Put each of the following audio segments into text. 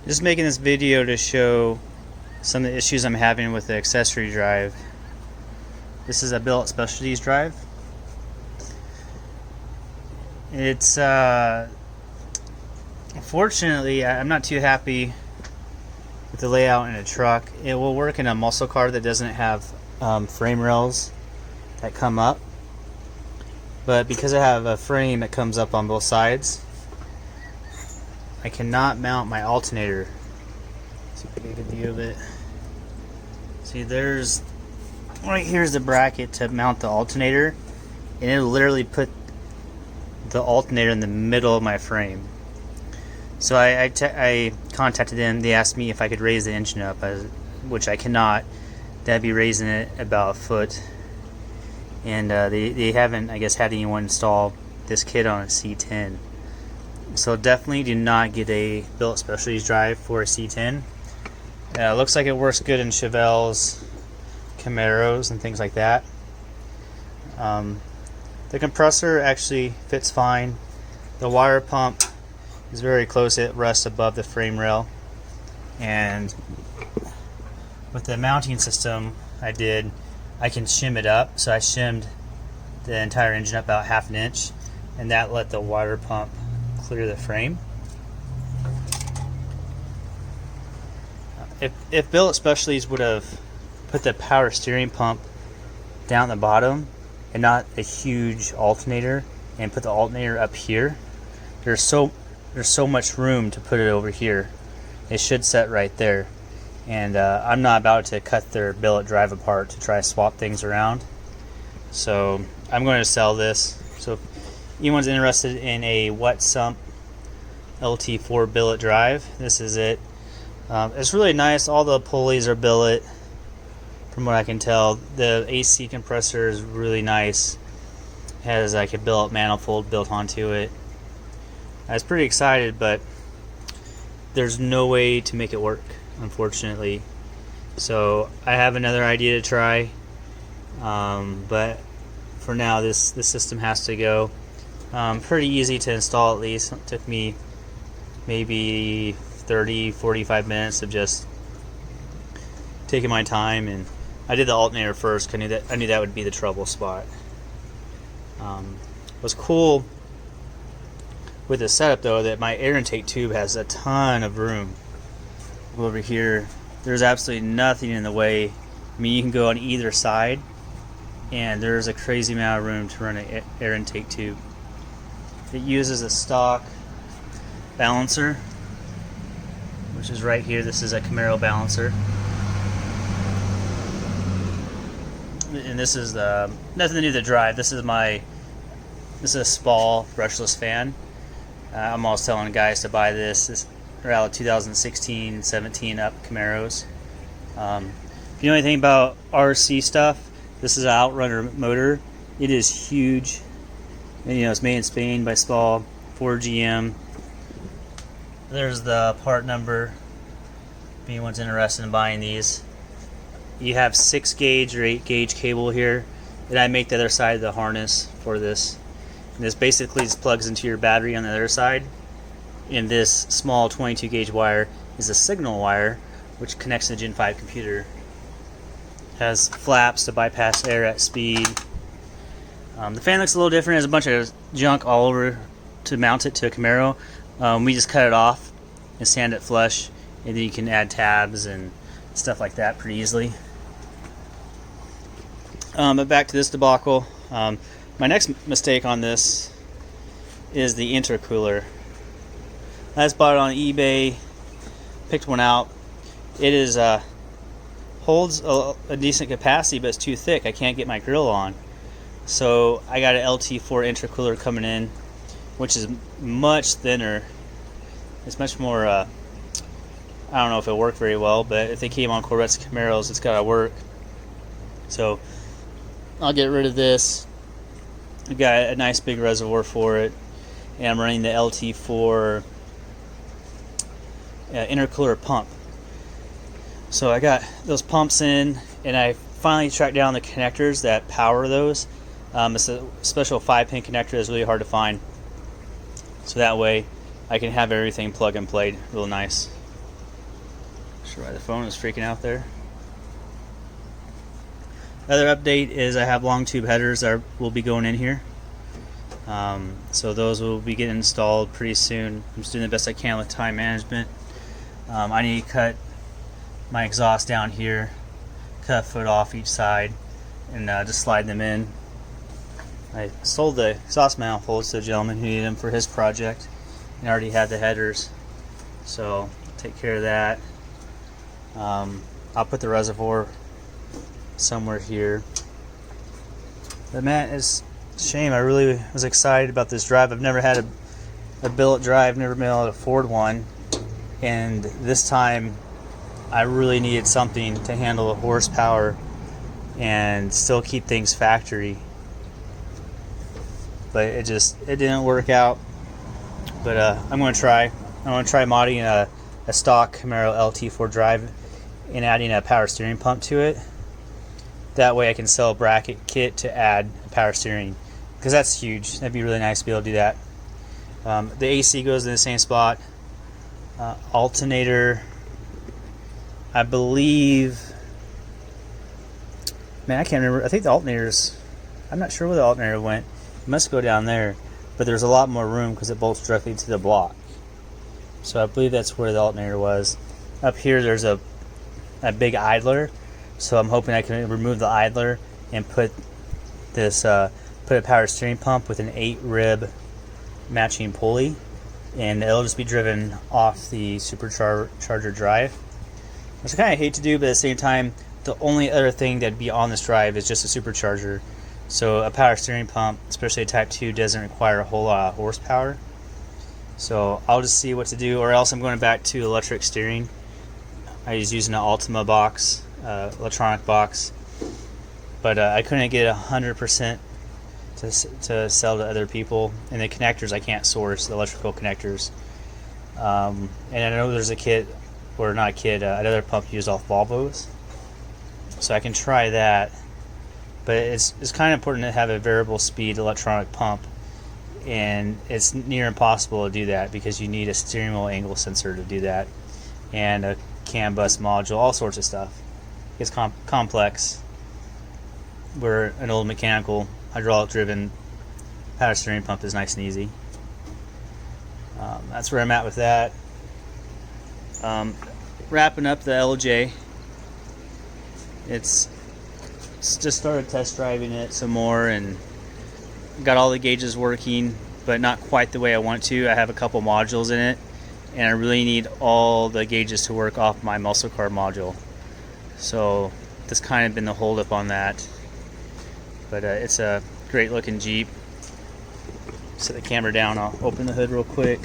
Just making this video to show some of the issues I'm having with the accessory drive. This is a Billet Specialties drive. It's unfortunately, I'm not too happy with the layout in a truck. It will work in a muscle car that doesn't have frame rails that come up, but because I have a frame that comes up on both sides, I cannot mount my alternator. See if I can get a good view of it. See, there's right here's the bracket to mount the alternator, and it'll literally put the alternator in the middle of my frame. So I contacted them. They asked me if I could raise the engine up, which I cannot. That'd be raising it about a foot, and they haven't, I guess, had anyone install this kit on a C10. So definitely do not get a Billet Specialties drive for a C10. Looks like it works good in Chevelles, Camaros, and things like that. The compressor actually fits fine. The wire pump is very close. It rests above the frame rail. And with the mounting system I can shim it up. So I shimmed the entire engine up about ½ inch, and that let the wire pump clear the frame. If Billet Specialties would have put the power steering pump down the bottom and not a huge alternator, and put the alternator up here, there's so much room to put it over here. It should set right there, and I'm not about to cut their billet drive apart to try to swap things around. So I'm going to sell this. So if anyone's interested in a wet sump LT4 billet drive, this is it. It's really nice. All the pulleys are billet, from what I can tell. The AC compressor is really nice. It has like a billet manifold built onto it. I was pretty excited, but there's no way to make it work, unfortunately. So I have another idea to try, but for now this system has to go. Pretty easy to install, at least. It took me maybe 30-45 minutes of just taking my time, and I did the alternator first. I knew that would be the trouble spot. What's cool with the setup, though, that my air intake tube has a ton of room. Over here, there's absolutely nothing in the way. I mean, you can go on either side, and there's a crazy amount of room to run an air intake tube. It uses a stock balancer, which is right here. This is a Camaro balancer, and this is nothing to do with the drive. This is a Spall brushless fan. I'm always telling guys to buy this. This are out of 2016, 17 up Camaros. If you know anything about RC stuff, this is an Outrunner motor. It is huge. And, it's made in Spain by Spall, 4GM. There's the part number if anyone's interested in buying these. You have 6 gauge or 8 gauge cable here, and I make the other side of the harness for this. And this basically just plugs into your battery on the other side, and this small 22 gauge wire is a signal wire which connects to the Gen 5 computer. It has flaps to bypass air at speed. The fan looks a little different. There's a bunch of junk all over to mount it to a Camaro. We just cut it off and sand it flush, and then you can add tabs and stuff like that pretty easily. But back to this debacle. My next mistake on this is the intercooler. I just bought it on eBay, picked one out. It is holds a decent capacity, but it's too thick. I can't get my grill on. So I got an LT4 intercooler coming in, which is much thinner. It's much more, I don't know if it'll work very well, but if they came on Corvettes and Camaros, it's got to work. So I'll get rid of this. I got a nice big reservoir for it, and I'm running the LT4 intercooler pump. So I got those pumps in, and I finally tracked down the connectors that power those. It's a special 5-pin connector that's really hard to find. So that way I can have everything plug and play real nice. sure why the phone is freaking out there. Other update is I have long tube headers that will be going in here. So those will be getting installed pretty soon. I'm just doing the best I can with time management. I need to cut my exhaust down here, cut a foot off each side, and just slide them in. I sold the exhaust manifolds to a gentleman who needed them for his project and already had the headers, so take care of that. I'll put the reservoir somewhere here. But man, it's a shame. I really was excited about this drive. I've never had a billet drive, never been able to afford one, and this time I really needed something to handle the horsepower and still keep things factory. But it didn't work out. But I'm going to try modding a stock Camaro LT4 drive and adding a power steering pump to it. That way I can sell a bracket kit to add a power steering, because that's huge. That'd be really nice to be able to do that. The AC goes in the same spot. Alternator, I believe, man, I can't remember. I think the alternators, I'm not sure where the alternator went. It must go down there, but there's a lot more room because it bolts directly to the block. So I believe that's where the alternator was. Up here there's a big idler, so I'm hoping I can remove the idler and put this put a power steering pump with an 8 rib matching pulley, and it'll just be driven off the supercharger drive, which I kind of hate to do, but at the same time the only other thing that'd be on this drive is just a supercharger. So a power steering pump, especially a Type 2, doesn't require a whole lot of horsepower. So I'll just see what to do, or else I'm going back to electric steering. I was using an Ultima box, electronic box, but I couldn't get 100% to sell to other people. And the connectors I can't source, the electrical connectors. And I know there's a kit, or not a kit, another pump used off Volvos. So I can try that. But it's kind of important to have a variable speed electronic pump, and it's near impossible to do that because you need a steering wheel angle sensor to do that, and a CAN bus module, all sorts of stuff. It's complex, where an old mechanical hydraulic driven power steering pump is nice and easy. That's where I'm at with that. Wrapping up the LJ. It's just started test driving it some more and got all the gauges working, but not quite the way I want to. I have a couple modules in it, and I really need all the gauges to work off my muscle car module. So that's kind of been the holdup on that. But it's a great looking Jeep. Set the camera down. I'll open the hood real quick.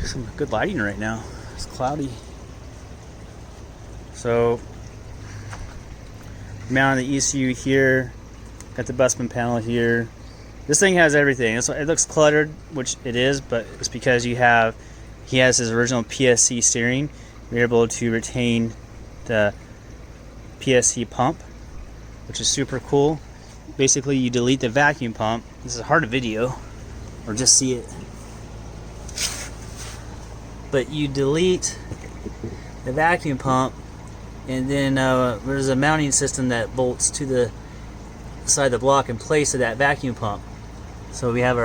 Some good lighting right now. It's cloudy. So mounted the ECU here, got the busman panel here. This thing has everything. It looks cluttered, which it is, but it's because he has his original PSC steering. We're able to retain the PSC pump, which is super cool. Basically, you delete the vacuum pump. This is hard to video, or just see it. But you delete the vacuum pump, and then there's a mounting system that bolts to the side of the block in place of that vacuum pump. So we have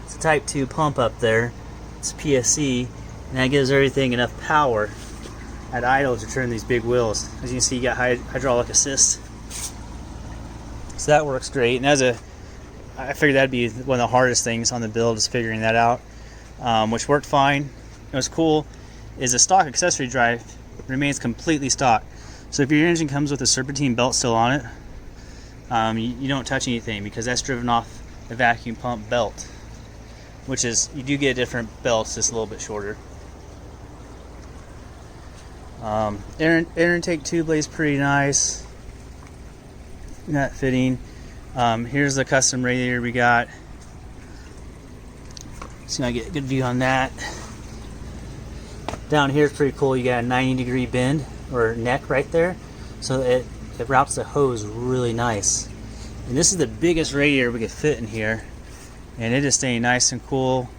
it's a Type 2 pump up there. It's PSC, and that gives everything enough power at idle to turn these big wheels. As you can see, you got hydraulic assist. So that works great. And I figured that'd be one of the hardest things on the build, is figuring that out, which worked fine. What's cool is the stock accessory drive remains completely stock. So if your engine comes with a serpentine belt still on it, you don't touch anything, because that's driven off the vacuum pump belt, which is, you do get a different belt, just a little bit shorter. Air intake tube lays pretty nice. Not fitting. Here's the custom radiator we got. See if I get a good view on that. Down here is pretty cool. You got a 90-degree bend or neck right there, so it routes the hose really nice. And this is the biggest radiator we could fit in here, and it is staying nice and cool.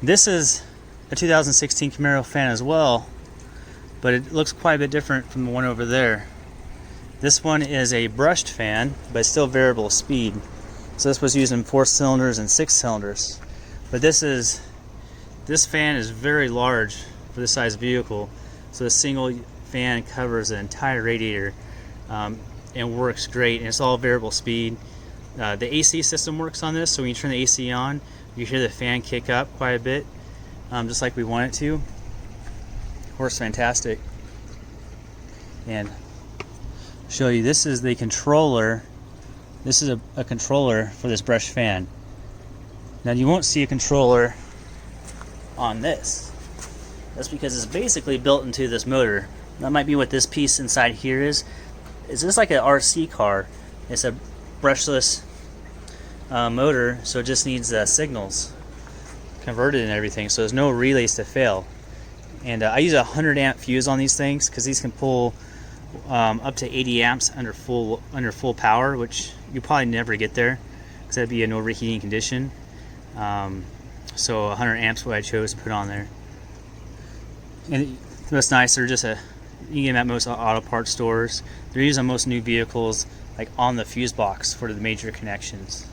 This is a 2016 Camaro fan as well, but it looks quite a bit different from the one over there. This one is a brushed fan, but still variable speed. So this was used in 4 cylinders and 6 cylinders. But this fan is very large for this size vehicle. So a single fan covers the entire radiator and works great. And it's all variable speed. The AC system works on this, so when you turn the AC on, you hear the fan kick up quite a bit, just like we want it to. Works fantastic. And show you, this is the controller. This is a controller for this brush fan. Now you won't see a controller on this. That's because it's basically built into this motor. That might be what this piece inside here is. It's just like an RC car. It's a brushless motor, so it just needs signals converted and everything, so there's no relays to fail. And I use a 100 amp fuse on these things because these can pull up to 80 amps under full power, which you probably never get there because that'd be an overheating condition. So 100 amps is what I chose to put on there. And what's nice, they're just you can get them at most auto parts stores. They're used on most new vehicles, like on the fuse box for the major connections.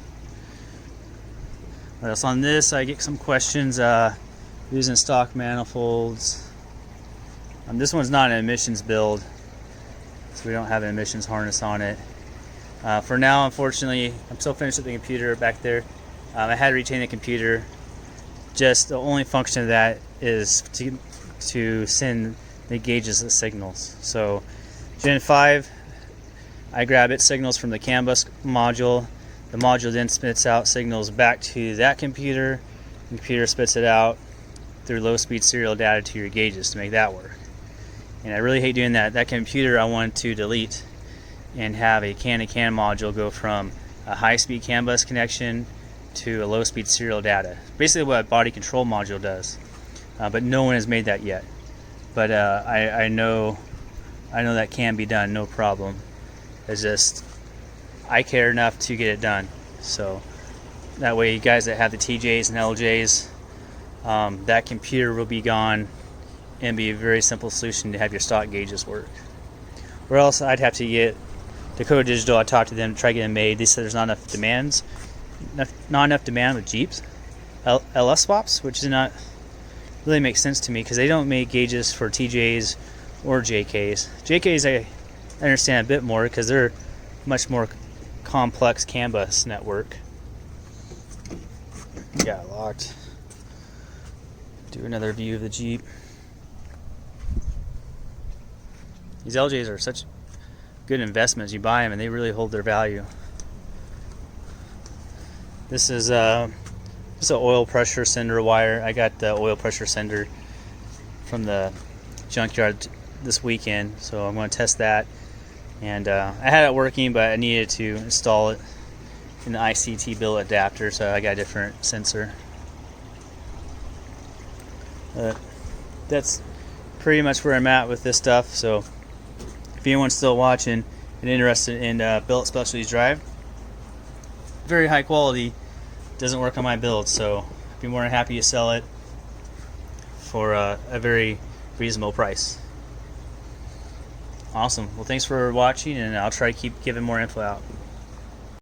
What else on this? I get some questions using stock manifolds. This one's not an emissions build, so we don't have an emissions harness on it. For now, unfortunately, I'm still finished with the computer back there. I had to retain the computer. Just the only function of that is to send the gauges the signals. So Gen 5, I grab its signals from the CAN bus module. The module then spits out signals back to that computer. The computer spits it out through low-speed serial data to your gauges to make that work. And I really hate doing that. That computer I want to delete and have a CAN-to-CAN module go from a high-speed CAN bus connection to a low-speed serial data. Basically what a body control module does. But no one has made that yet. But I know that can be done, no problem. It's just I care enough to get it done. So that way you guys that have the TJs and LJs, that computer will be gone and be a very simple solution to have your stock gauges work. Or else I'd have to get Dakota Digital. I talked to them to try to get them made. They said there's not enough demands, not enough demand with Jeeps, LS swaps, which does not really make sense to me because they don't make gauges for TJs or JKs. JKs I understand a bit more because they're much more complex CAN bus network. Got it locked. Do another view of the Jeep. These LJs are such good investments. You buy them and they really hold their value. This is an oil pressure sender wire. I got the oil pressure sender from the junkyard this weekend, so I'm going to test that. And I had it working, but I needed to install it in the ICT billet adapter, so I got a different sensor. That's pretty much where I'm at with this stuff. So if anyone's still watching and interested in billet specialties drive, very high quality, doesn't work on my build, so I'd be more than happy to sell it for a very reasonable price. Awesome. Well, thanks for watching, and I'll try to keep giving more info out.